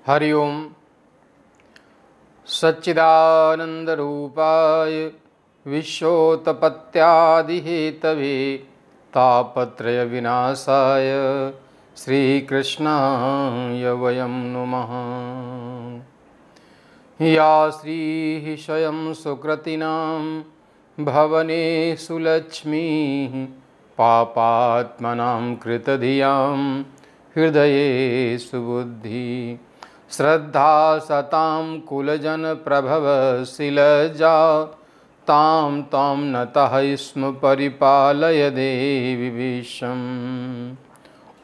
हरि ओम। सच्चिदानंदरूपाय विश्वोत्पत्त्यादिहेतवे तापत्रय विनाशाय श्रीकृष्णाय वयं नुमः। या श्रीः स्वयं सुकृतिनां भवनेषु लक्ष्मीः पापात्मनां कृतधियां हृदयेषु बुद्धिः श्रद्धा सतां कुलजनप्रभवशिलजा तां तां नतः स्म परिपालय देवी विश्वम्।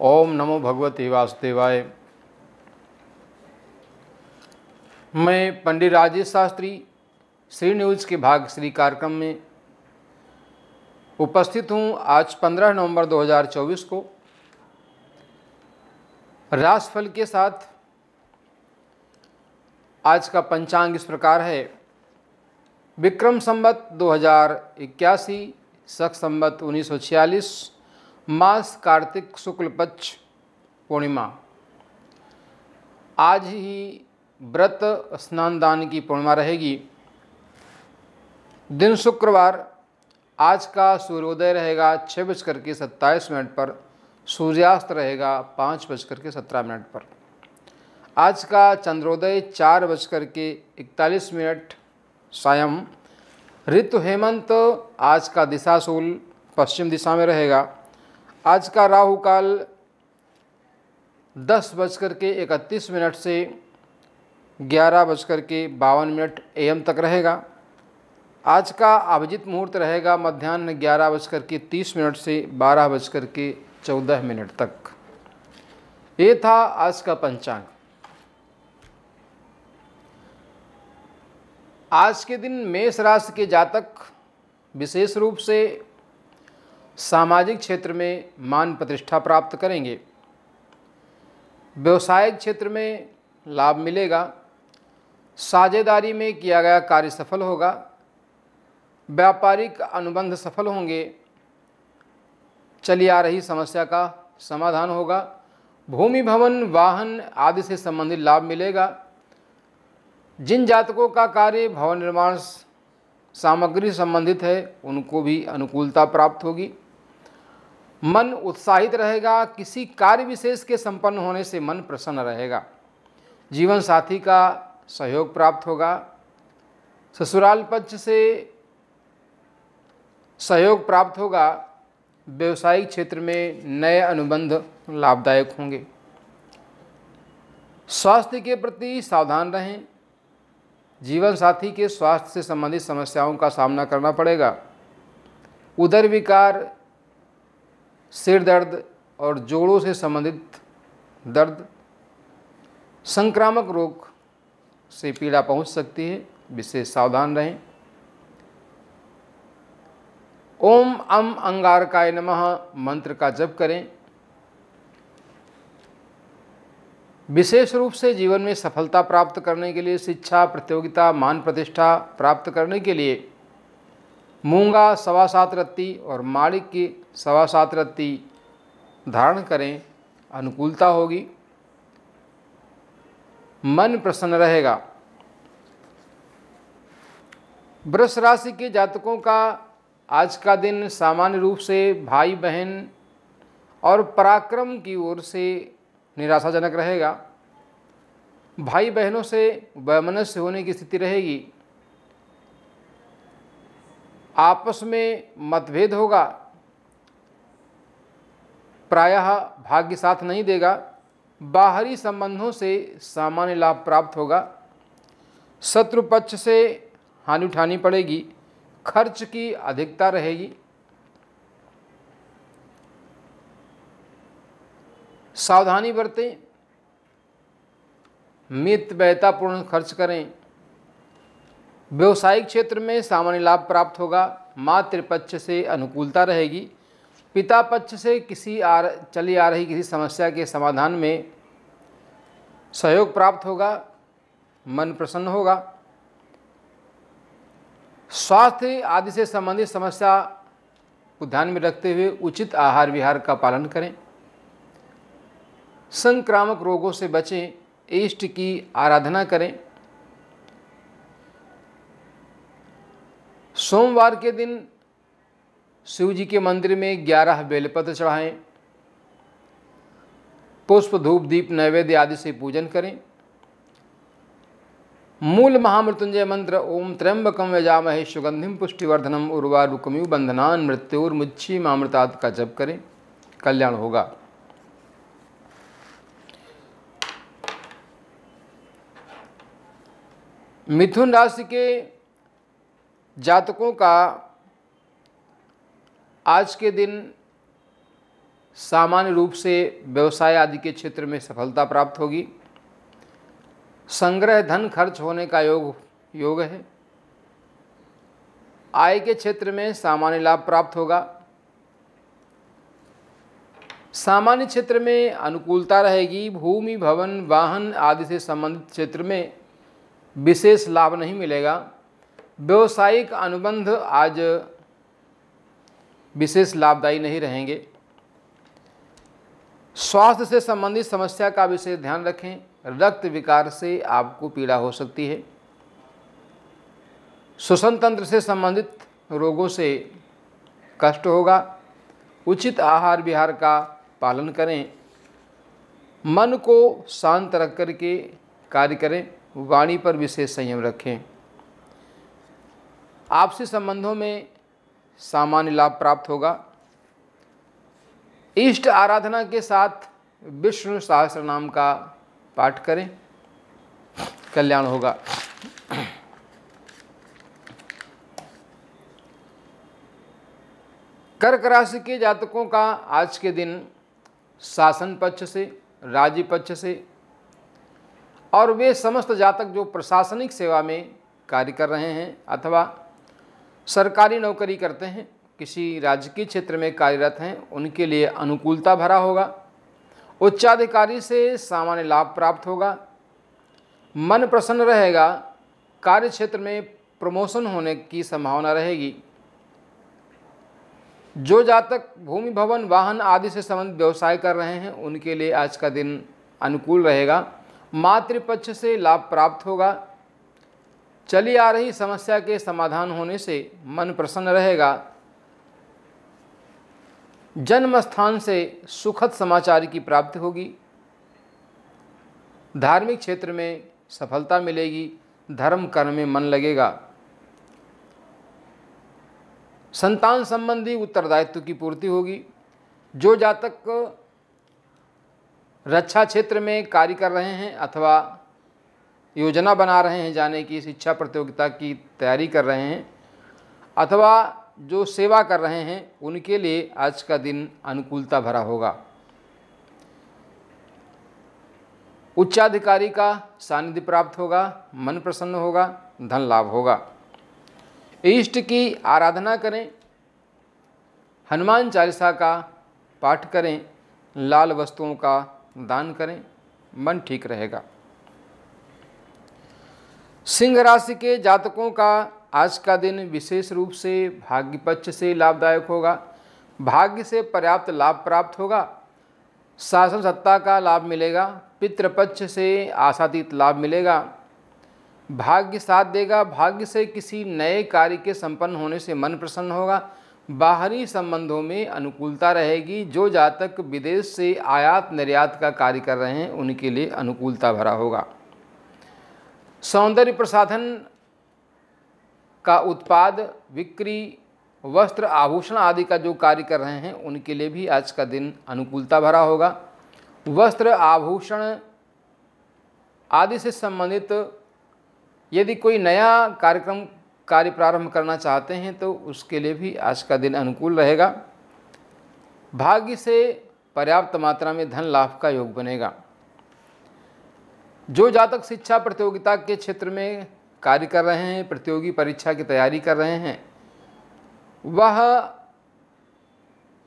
ओम नमो भगवते वासुदेवाय। मैं पंडित राजेश शास्त्री श्री न्यूज़ के भाग श्री कार्यक्रम में उपस्थित हूँ। आज 15 नवंबर 2024 को राशिफल के साथ आज का पंचांग इस प्रकार है। विक्रम संवत 2081, शक संवत 1946, मास कार्तिक शुक्ल पक्ष पूर्णिमा। आज ही व्रत स्नान दान की पूर्णिमा रहेगी। दिन शुक्रवार। आज का सूर्योदय रहेगा 6:27 पर, सूर्यास्त रहेगा 5:17 पर। आज का चंद्रोदय 4:41 सायं। ऋतु हेमंत। आज का दिशाशूल पश्चिम दिशा में रहेगा। आज का राहु काल 10:31 से 11:52 AM तक रहेगा। आज का अभिजित मुहूर्त रहेगा मध्याह्न 11:30 से 12:14 तक। ये था आज का पंचांग। आज के दिन मेष राशि के जातक विशेष रूप से सामाजिक क्षेत्र में मान प्रतिष्ठा प्राप्त करेंगे। व्यवसायिक क्षेत्र में लाभ मिलेगा। साझेदारी में किया गया कार्य सफल होगा। व्यापारिक अनुबंध सफल होंगे। चली आ रही समस्या का समाधान होगा। भूमि भवन वाहन आदि से संबंधित लाभ मिलेगा। जिन जातकों का कार्य भवन निर्माण सामग्री संबंधित है उनको भी अनुकूलता प्राप्त होगी। मन उत्साहित रहेगा। किसी कार्य विशेष के संपन्न होने से मन प्रसन्न रहेगा। जीवन साथी का सहयोग प्राप्त होगा। ससुराल पक्ष से सहयोग प्राप्त होगा। व्यवसायिक क्षेत्र में नए अनुबंध लाभदायक होंगे। स्वास्थ्य के प्रति सावधान रहें। जीवन साथी के स्वास्थ्य से संबंधित समस्याओं का सामना करना पड़ेगा। उदर विकार, सिर दर्द और जोड़ों से संबंधित दर्द, संक्रामक रोग से पीड़ा पहुंच सकती है। विशेष सावधान रहें। ओम अम अंगारकाय नमः मंत्र का जप करें। विशेष रूप से जीवन में सफलता प्राप्त करने के लिए, शिक्षा, प्रतियोगिता, मान प्रतिष्ठा प्राप्त करने के लिए मूंगा 7.25 रत्ती और माणिक की 7.25 रत्ती धारण करें। अनुकूलता होगी। मन प्रसन्न रहेगा। वृष राशि के जातकों का आज का दिन सामान्य रूप से भाई बहन और पराक्रम की ओर से निराशाजनक रहेगा। भाई बहनों से वैमनस्य होने की स्थिति रहेगी। आपस में मतभेद होगा। प्रायः भाग्य साथ नहीं देगा। बाहरी संबंधों से सामान्य लाभ प्राप्त होगा। शत्रु पक्ष से हानि उठानी पड़ेगी। खर्च की अधिकता रहेगी। सावधानी बरतें। मितव्ययतापूर्ण खर्च करें। व्यवसायिक क्षेत्र में सामान्य लाभ प्राप्त होगा। मातृ पक्ष से अनुकूलता रहेगी। पिता पक्ष से चली आ रही किसी समस्या के समाधान में सहयोग प्राप्त होगा। मन प्रसन्न होगा। स्वास्थ्य आदि से संबंधित समस्या को ध्यान में रखते हुए उचित आहार विहार का पालन करें। संक्रामक रोगों से बचें। इष्ट की आराधना करें। सोमवार के दिन शिव जी के मंदिर में 11 बेलपत्र चढ़ाएं। पुष्प धूप दीप नैवेद्य आदि से पूजन करें। मूल महामृत्युंजय मंत्र ओम त्र्यंबकम यजामहे सुगंधिम पुष्टिवर्धनम उर्वारुकमिव बंधनान मृत्युर्मुच्छीमामृतात् का जप करें, कल्याण होगा। मिथुन राशि के जातकों का आज के दिन सामान्य रूप से व्यवसाय आदि के क्षेत्र में सफलता प्राप्त होगी। संग्रह धन खर्च होने का योग है। आय के क्षेत्र में सामान्य लाभ प्राप्त होगा। सामान्य क्षेत्र में अनुकूलता रहेगी। भूमि भवन वाहन आदि से संबंधित क्षेत्र में विशेष लाभ नहीं मिलेगा। व्यवसायिक अनुबंध आज विशेष लाभदायी नहीं रहेंगे। स्वास्थ्य से संबंधित समस्या का विशेष ध्यान रखें। रक्त विकार से आपको पीड़ा हो सकती है। श्वसन तंत्र से संबंधित रोगों से कष्ट होगा। उचित आहार विहार का पालन करें। मन को शांत रख कर के कार्य करें। वाणी पर विशेष संयम रखें। आपसी संबंधों में सामान्य लाभ प्राप्त होगा। इष्ट आराधना के साथ विष्णु सहस्त्र नाम का पाठ करें, कल्याण होगा। कर्क राशि के जातकों का आज के दिन शासन पक्ष से, राज्य पक्ष से और वे समस्त जातक जो प्रशासनिक सेवा में कार्य कर रहे हैं अथवा सरकारी नौकरी करते हैं, किसी राजकीय क्षेत्र में कार्यरत हैं, उनके लिए अनुकूलता भरा होगा। उच्चाधिकारी से सामान्य लाभ प्राप्त होगा। मन प्रसन्न रहेगा। कार्य क्षेत्र में प्रमोशन होने की संभावना रहेगी। जो जातक भूमि भवन वाहन आदि से संबंधित व्यवसाय कर रहे हैं, उनके लिए आज का दिन अनुकूल रहेगा। मातृपक्ष से लाभ प्राप्त होगा। चली आ रही समस्या के समाधान होने से मन प्रसन्न रहेगा। जन्म स्थान से सुखद समाचार की प्राप्ति होगी। धार्मिक क्षेत्र में सफलता मिलेगी। धर्म कर्म में मन लगेगा। संतान संबंधी उत्तरदायित्व की पूर्ति होगी। जो जातक रक्षा क्षेत्र में कार्य कर रहे हैं अथवा योजना बना रहे हैं जाने की, शिक्षा प्रतियोगिता की तैयारी कर रहे हैं अथवा जो सेवा कर रहे हैं, उनके लिए आज का दिन अनुकूलता भरा होगा। उच्चाधिकारी का सानिध्य प्राप्त होगा। मन प्रसन्न होगा। धन लाभ होगा। इष्ट की आराधना करें। हनुमान चालीसा का पाठ करें। लाल वस्तुओं का दान करें। मन ठीक रहेगा। सिंह राशि के जातकों का आज का दिन विशेष रूप से भाग्य पक्ष से लाभदायक होगा। भाग्य से पर्याप्त लाभ प्राप्त होगा। शासन सत्ता का लाभ मिलेगा। पितृपक्ष से आशातीत लाभ मिलेगा। भाग्य साथ देगा। भाग्य से किसी नए कार्य के संपन्न होने से मन प्रसन्न होगा। बाहरी संबंधों में अनुकूलता रहेगी। जो जातक विदेश से आयात निर्यात का कार्य कर रहे हैं, उनके लिए अनुकूलता भरा होगा। सौंदर्य प्रसाधन का उत्पाद बिक्री, वस्त्र आभूषण आदि का जो कार्य कर रहे हैं, उनके लिए भी आज का दिन अनुकूलता भरा होगा। वस्त्र आभूषण आदि से संबंधित यदि कोई नया कार्य प्रारंभ करना चाहते हैं तो उसके लिए भी आज का दिन अनुकूल रहेगा। भाग्य से पर्याप्त मात्रा में धन लाभ का योग बनेगा। जो जातक शिक्षा प्रतियोगिता के क्षेत्र में कार्य कर रहे हैं, प्रतियोगी परीक्षा की तैयारी कर रहे हैं, वह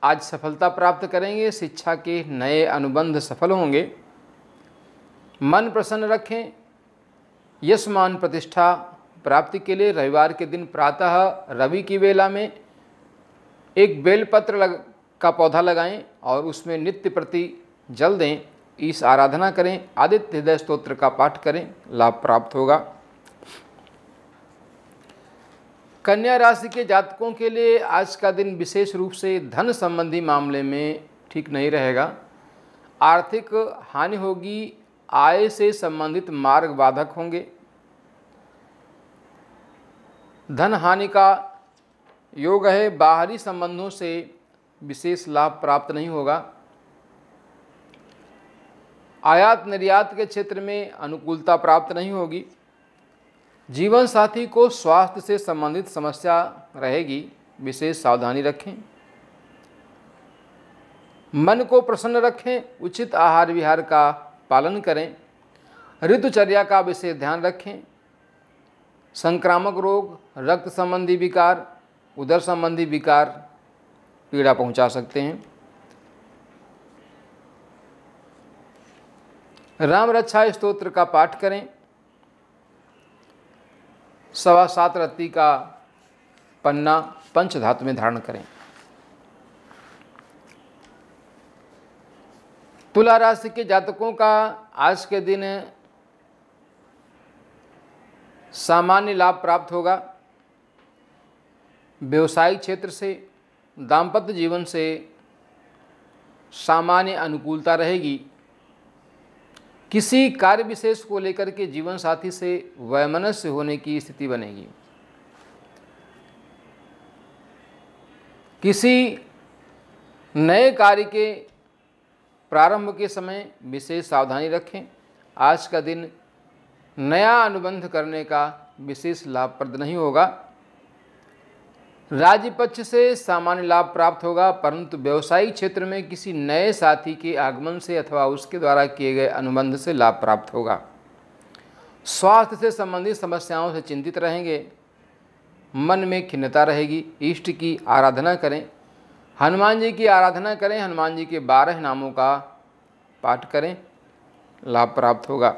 आज सफलता प्राप्त करेंगे। शिक्षा के नए अनुबंध सफल होंगे। मन प्रसन्न रखें। यश मान प्रतिष्ठा प्राप्ति के लिए रविवार के दिन प्रातः रवि की वेला में एक बेलपत्र का पौधा लगाएं और उसमें नित्य प्रति जल दें। इस आराधना करें, आदित्य हृदय स्तोत्र का पाठ करें, लाभ प्राप्त होगा। कन्या राशि के जातकों के लिए आज का दिन विशेष रूप से धन संबंधी मामले में ठीक नहीं रहेगा। आर्थिक हानि होगी, आय से संबंधित मार्ग बाधक होंगे, धन हानि का योग है। बाहरी संबंधों से विशेष लाभ प्राप्त नहीं होगा। आयात निर्यात के क्षेत्र में अनुकूलता प्राप्त नहीं होगी। जीवन साथी को स्वास्थ्य से संबंधित समस्या रहेगी, विशेष सावधानी रखें। मन को प्रसन्न रखें, उचित आहार विहार का पालन करें, ऋतुचर्या का विशेष ध्यान रखें। संक्रामक रोग, रक्त संबंधी विकार, उदर संबंधी विकार पीड़ा पहुंचा सकते हैं। राम रक्षा स्तोत्र का पाठ करें। 7.25 रत्ती का पन्ना पंचधातु में धारण करें। तुला राशि के जातकों का आज के दिन सामान्य लाभ प्राप्त होगा। व्यवसायिक क्षेत्र से, दाम्पत्य जीवन से सामान्य अनुकूलता रहेगी। किसी कार्य विशेष को लेकर के जीवन साथी से वैमनस्य होने की स्थिति बनेगी। किसी नए कार्य के प्रारंभ के समय विशेष सावधानी रखें। आज का दिन नया अनुबंध करने का विशेष लाभप्रद नहीं होगा। राज्य पक्ष से सामान्य लाभ प्राप्त होगा, परंतु व्यवसायिक क्षेत्र में किसी नए साथी के आगमन से अथवा उसके द्वारा किए गए अनुबंध से लाभ प्राप्त होगा। स्वास्थ्य से संबंधित समस्याओं से चिंतित रहेंगे। मन में खिन्नता रहेगी। इष्ट की आराधना करें, हनुमान जी की आराधना करें, हनुमान जी के 12 नामों का पाठ करें, लाभ प्राप्त होगा।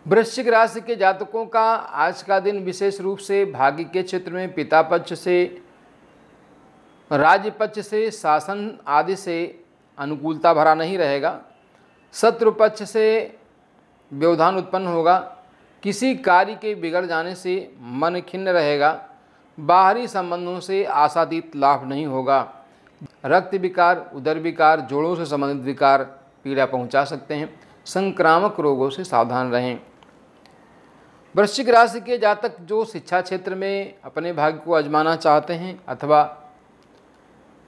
वृश्चिक राशि के जातकों का आज का दिन विशेष रूप से भाग्य के क्षेत्र में पिता पक्ष से, राज्य पक्ष से, शासन आदि से अनुकूलता भरा नहीं रहेगा। शत्रु पक्ष से व्यवधान उत्पन्न होगा। किसी कार्य के बिगड़ जाने से मन खिन्न रहेगा। बाहरी संबंधों से आशातीत लाभ नहीं होगा। रक्त विकार, उदर विकार, जोड़ों से संबंधित विकार पीड़ा पहुंचा सकते हैं। संक्रामक रोगों से सावधान रहें। वृश्चिक राशि के जातक जो शिक्षा क्षेत्र में अपने भाग्य को आजमाना चाहते हैं अथवा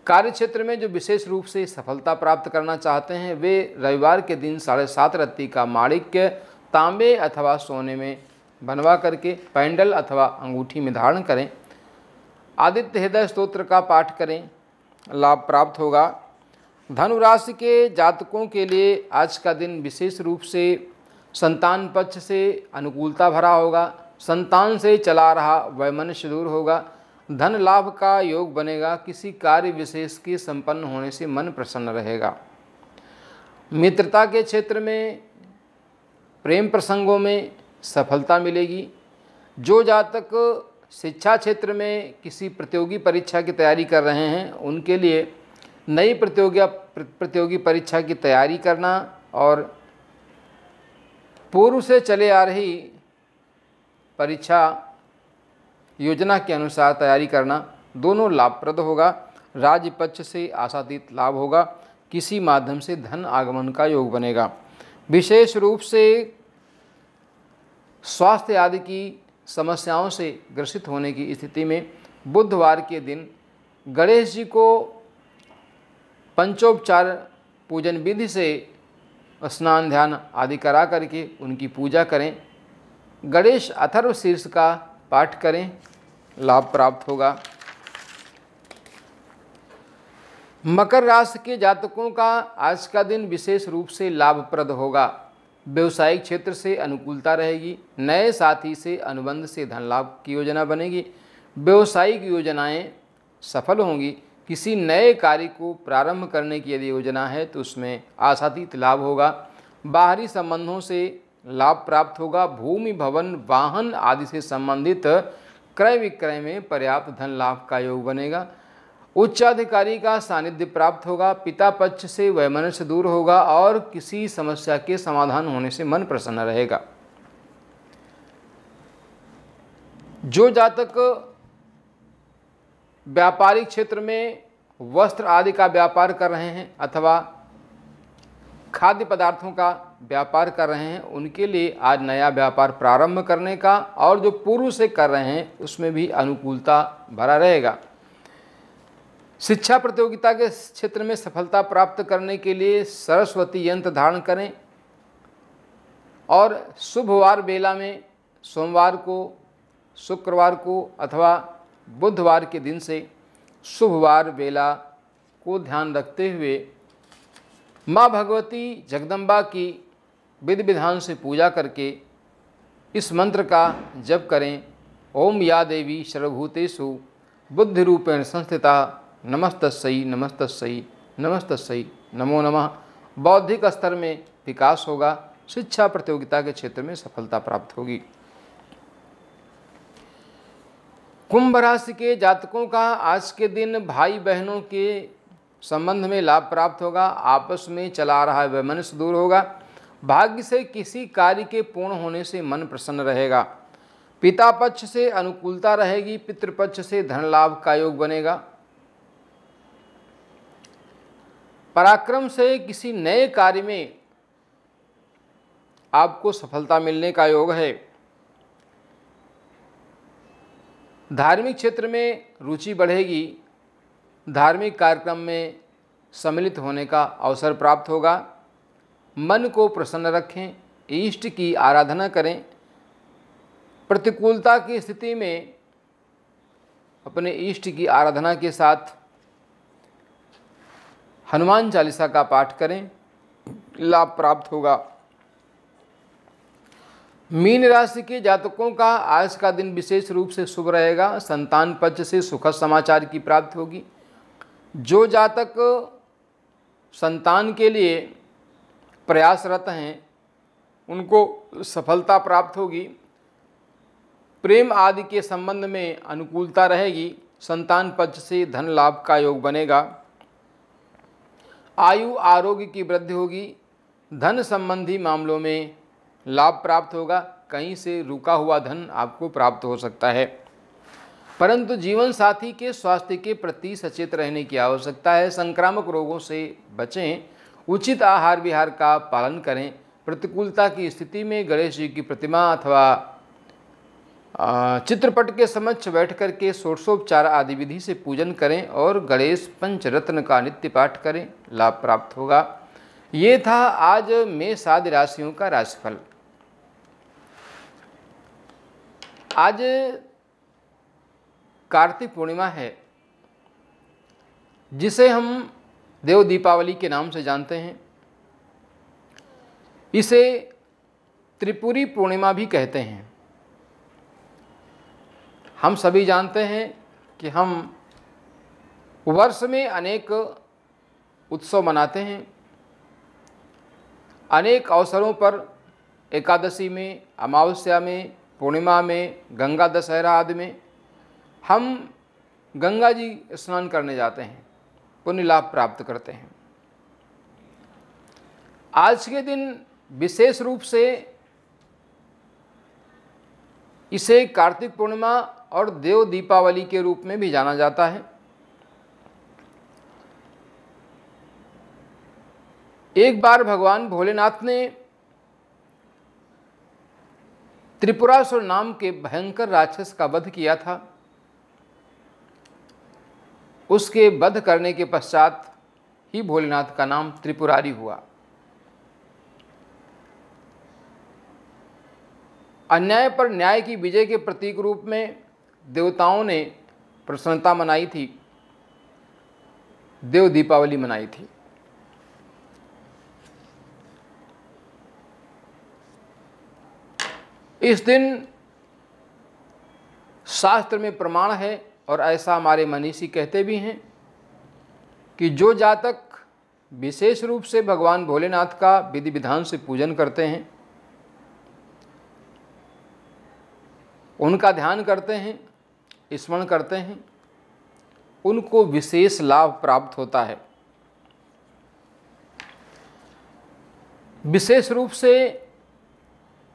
कार्य क्षेत्र में जो विशेष रूप से सफलता प्राप्त करना चाहते हैं, वे रविवार के दिन 7.5 रत्ती का माणिक्य तांबे अथवा सोने में बनवा करके पैंडल अथवा अंगूठी में धारण करें। आदित्य हृदय स्तोत्र का पाठ करें, लाभ प्राप्त होगा। धनु राशि के जातकों के लिए आज का दिन विशेष रूप से संतान पक्ष से अनुकूलता भरा होगा। संतान से चला रहा वैमनस्य दूर होगा। धन लाभ का योग बनेगा। किसी कार्य विशेष के संपन्न होने से मन प्रसन्न रहेगा। मित्रता के क्षेत्र में, प्रेम प्रसंगों में सफलता मिलेगी। जो जातक शिक्षा क्षेत्र में किसी प्रतियोगी परीक्षा की तैयारी कर रहे हैं, उनके लिए नई प्रतियोगी परीक्षा की तैयारी करना और पूर्व से चले आ रही परीक्षा योजना के अनुसार तैयारी करना दोनों लाभप्रद होगा। राज्य पक्ष से आशातीत लाभ होगा। किसी माध्यम से धन आगमन का योग बनेगा। विशेष रूप से स्वास्थ्य आदि की समस्याओं से ग्रसित होने की स्थिति में बुधवार के दिन गणेश जी को पंचोपचार पूजन विधि से स्नान ध्यान आदि करा करके उनकी पूजा करें। गणेश अथर्व शीर्ष का पाठ करें, लाभ प्राप्त होगा। मकर राशि के जातकों का आज का दिन विशेष रूप से लाभप्रद होगा। व्यवसायिक क्षेत्र से अनुकूलता रहेगी। नए साथी से अनुबंध से धन लाभ की योजना बनेगी। व्यवसायिक योजनाएं सफल होंगी। किसी नए कार्य को प्रारंभ करने की यदि योजना है तो उसमें आशातीत लाभ होगा। बाहरी संबंधों से लाभ प्राप्त होगा। भूमि भवन वाहन आदि से संबंधित क्रय विक्रय में पर्याप्त धन लाभ का योग बनेगा। उच्चाधिकारी का सानिध्य प्राप्त होगा, पिता पक्ष से वैमनस्य दूर होगा और किसी समस्या के समाधान होने से मन प्रसन्न रहेगा। जो जातक व्यापारिक क्षेत्र में वस्त्र आदि का व्यापार कर रहे हैं अथवा खाद्य पदार्थों का व्यापार कर रहे हैं, उनके लिए आज नया व्यापार प्रारंभ करने का और जो पूर्व से कर रहे हैं उसमें भी अनुकूलता भरा रहेगा। शिक्षा प्रतियोगिता के क्षेत्र में सफलता प्राप्त करने के लिए सरस्वती यंत्र धारण करें और शुभवार बेला में सोमवार को, शुक्रवार को अथवा बुधवार के दिन से शुभवार बेला को ध्यान रखते हुए माँ भगवती जगदम्बा की विधि विधान से पूजा करके इस मंत्र का जप करें। ओम या देवी सर्वभूतेषु बुद्धि रूपेण संस्थिता नमस्तस्यै नमस्तस्यै नमस्तस्यै नमो नमः। बौद्धिक स्तर में विकास होगा, शिक्षा प्रतियोगिता के क्षेत्र में सफलता प्राप्त होगी। कुंभ राशि के जातकों का आज के दिन भाई बहनों के संबंध में लाभ प्राप्त होगा, आपस में चला रहा वैमनस्य दूर होगा, भाग्य से किसी कार्य के पूर्ण होने से मन प्रसन्न रहेगा, पिता पक्ष से अनुकूलता रहेगी, पितृपक्ष से धन लाभ का योग बनेगा, पराक्रम से किसी नए कार्य में आपको सफलता मिलने का योग है। धार्मिक क्षेत्र में रुचि बढ़ेगी, धार्मिक कार्यक्रम में सम्मिलित होने का अवसर प्राप्त होगा। मन को प्रसन्न रखें, इष्ट की आराधना करें। प्रतिकूलता की स्थिति में अपने इष्ट की आराधना के साथ हनुमान चालीसा का पाठ करें, लाभ प्राप्त होगा। मीन राशि के जातकों का आज का दिन विशेष रूप से शुभ रहेगा, संतान पक्ष से सुखद समाचार की प्राप्ति होगी। जो जातक संतान के लिए प्रयासरत हैं उनको सफलता प्राप्त होगी। प्रेम आदि के संबंध में अनुकूलता रहेगी, संतान पक्ष से धन लाभ का योग बनेगा। आयु आरोग्य की वृद्धि होगी, धन संबंधी मामलों में लाभ प्राप्त होगा, कहीं से रुका हुआ धन आपको प्राप्त हो सकता है। परंतु जीवन साथी के स्वास्थ्य के प्रति सचेत रहने की आवश्यकता है। संक्रामक रोगों से बचें, उचित आहार विहार का पालन करें। प्रतिकूलता की स्थिति में गणेश जी की प्रतिमा अथवा चित्रपट के समक्ष बैठ कर के षोडशोपचार आदि विधि से पूजन करें और गणेश पंचरत्न का नित्य पाठ करें, लाभ प्राप्त होगा। ये था आज मेष आदि राशियों का राशिफल। आज कार्तिक पूर्णिमा है, जिसे हम देव दीपावली के नाम से जानते हैं। इसे त्रिपुरी पूर्णिमा भी कहते हैं। हम सभी जानते हैं कि हम वर्ष में अनेक उत्सव मनाते हैं। अनेक अवसरों पर एकादशी में, अमावस्या में, पूर्णिमा में, गंगा दशहरा आदि में हम गंगा जी स्नान करने जाते हैं, पुण्य लाभ प्राप्त करते हैं। आज के दिन विशेष रूप से इसे कार्तिक पूर्णिमा और देव दीपावली के रूप में भी जाना जाता है। एक बार भगवान भोलेनाथ ने त्रिपुरासुर नाम के भयंकर राक्षस का वध किया था। उसके वध करने के पश्चात ही भोलेनाथ का नाम त्रिपुरारी हुआ। अन्याय पर न्याय की विजय के प्रतीक रूप में देवताओं ने प्रसन्नता मनाई थी, देव दीपावली मनाई थी। इस दिन शास्त्र में प्रमाण है और ऐसा हमारे मनीषी कहते भी हैं कि जो जातक विशेष रूप से भगवान भोलेनाथ का विधि विधान से पूजन करते हैं, उनका ध्यान करते हैं, स्मरण करते हैं, उनको विशेष लाभ प्राप्त होता है। विशेष रूप से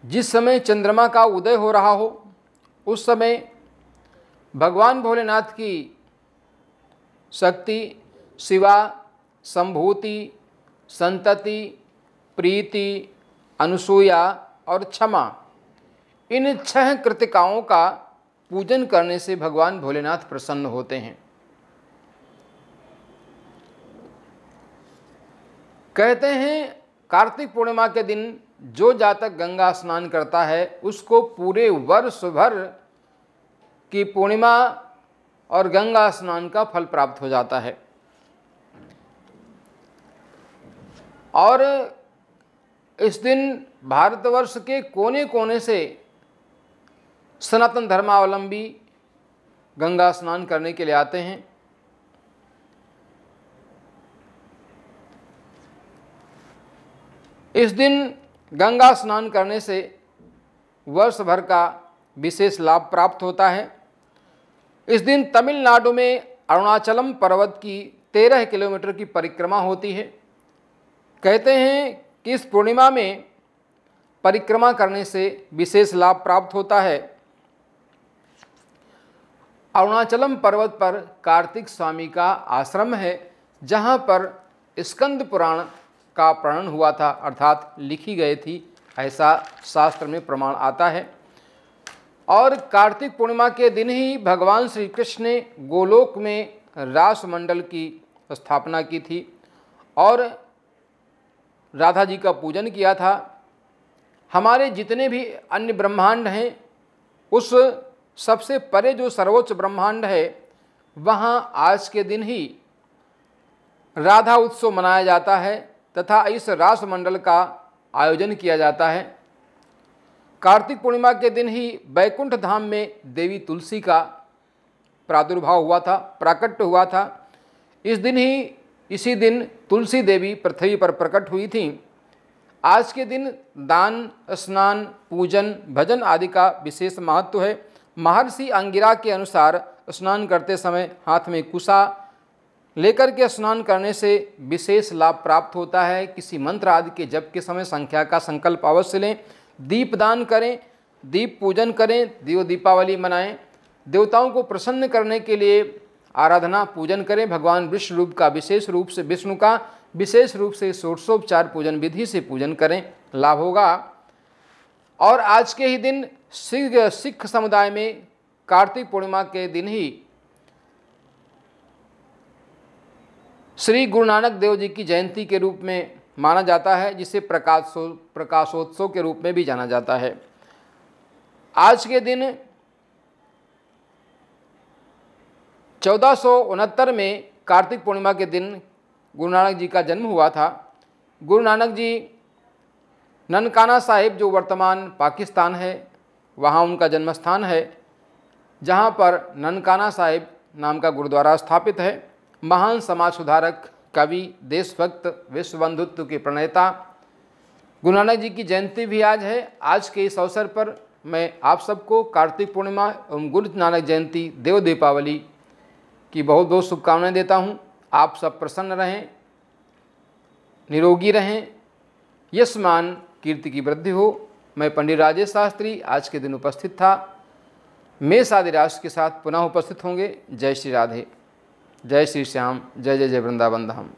जिस समय चंद्रमा का उदय हो रहा हो उस समय भगवान भोलेनाथ की शक्ति, शिवा, संभूति, संतति, प्रीति, अनुसूया और क्षमा, इन 6 कृतिकाओं का पूजन करने से भगवान भोलेनाथ प्रसन्न होते हैं। कहते हैं कार्तिक पूर्णिमा के दिन जो जातक गंगा स्नान करता है उसको पूरे वर्ष भर की पूर्णिमा और गंगा स्नान का फल प्राप्त हो जाता है। और इस दिन भारतवर्ष के कोने कोने से सनातन धर्मावलंबी गंगा स्नान करने के लिए आते हैं। इस दिन गंगा स्नान करने से वर्ष भर का विशेष लाभ प्राप्त होता है। इस दिन तमिलनाडु में अरुणाचलम पर्वत की 13 किलोमीटर की परिक्रमा होती है। कहते हैं कि इस पूर्णिमा में परिक्रमा करने से विशेष लाभ प्राप्त होता है। अरुणाचलम पर्वत पर कार्तिक स्वामी का आश्रम है, जहाँ पर स्कंद पुराण का प्रणयन हुआ था, अर्थात लिखी गई थी, ऐसा शास्त्र में प्रमाण आता है। और कार्तिक पूर्णिमा के दिन ही भगवान श्री कृष्ण ने गोलोक में रासमंडल की स्थापना की थी और राधा जी का पूजन किया था। हमारे जितने भी अन्य ब्रह्मांड हैं उस सबसे परे जो सर्वोच्च ब्रह्मांड है वहाँ आज के दिन ही राधा उत्सव मनाया जाता है तथा इस रासमंडल का आयोजन किया जाता है। कार्तिक पूर्णिमा के दिन ही बैकुंठ धाम में देवी तुलसी का प्रादुर्भाव हुआ था, प्राकट्य हुआ था। इसी दिन तुलसी देवी पृथ्वी पर प्रकट हुई थी। आज के दिन दान, स्नान, पूजन, भजन आदि का विशेष महत्व है। महर्षि अंगिरा के अनुसार स्नान करते समय हाथ में कुशा लेकर के स्नान करने से विशेष लाभ प्राप्त होता है। किसी मंत्र आदि के जप के समय संख्या का संकल्प अवश्य लें। दीपदान करें, दीप पूजन करें, दीपावली मनाएं। देवताओं को प्रसन्न करने के लिए आराधना पूजन करें। भगवान विष्णु का विशेष रूप से षोडशोपचार पूजन विधि से पूजन करें, लाभ होगा। और आज के ही दिन सिख समुदाय में कार्तिक पूर्णिमा के दिन ही श्री गुरु नानक देव जी की जयंती के रूप में माना जाता है, जिसे प्रकाशोत्सव के रूप में भी जाना जाता है। आज के दिन 1469 में कार्तिक पूर्णिमा के दिन गुरु नानक जी का जन्म हुआ था। गुरु नानक जी ननकाना साहिब, जो वर्तमान पाकिस्तान है, वहाँ उनका जन्म स्थान है, जहाँ पर ननकाना साहिब नाम का गुरुद्वारा स्थापित है। महान समाज सुधारक, कवि, देशभक्त, विश्व बंधुत्व के प्रणेता गुरु नानक जी की जयंती भी आज है। आज के इस अवसर पर मैं आप सबको कार्तिक पूर्णिमा एवं गुरु नानक जयंती, देव दीपावली की बहुत बहुत शुभकामनाएं देता हूँ। आप सब प्रसन्न रहें, निरोगी रहें, यश मान कीर्ति की वृद्धि हो। मैं पंडित राजेश शास्त्री आज के दिन उपस्थित था। मेष आदि राशि के साथ पुनः उपस्थित होंगे। जय श्री राधे, जय श्री श्याम, जय जय जय वृंदावन धाम।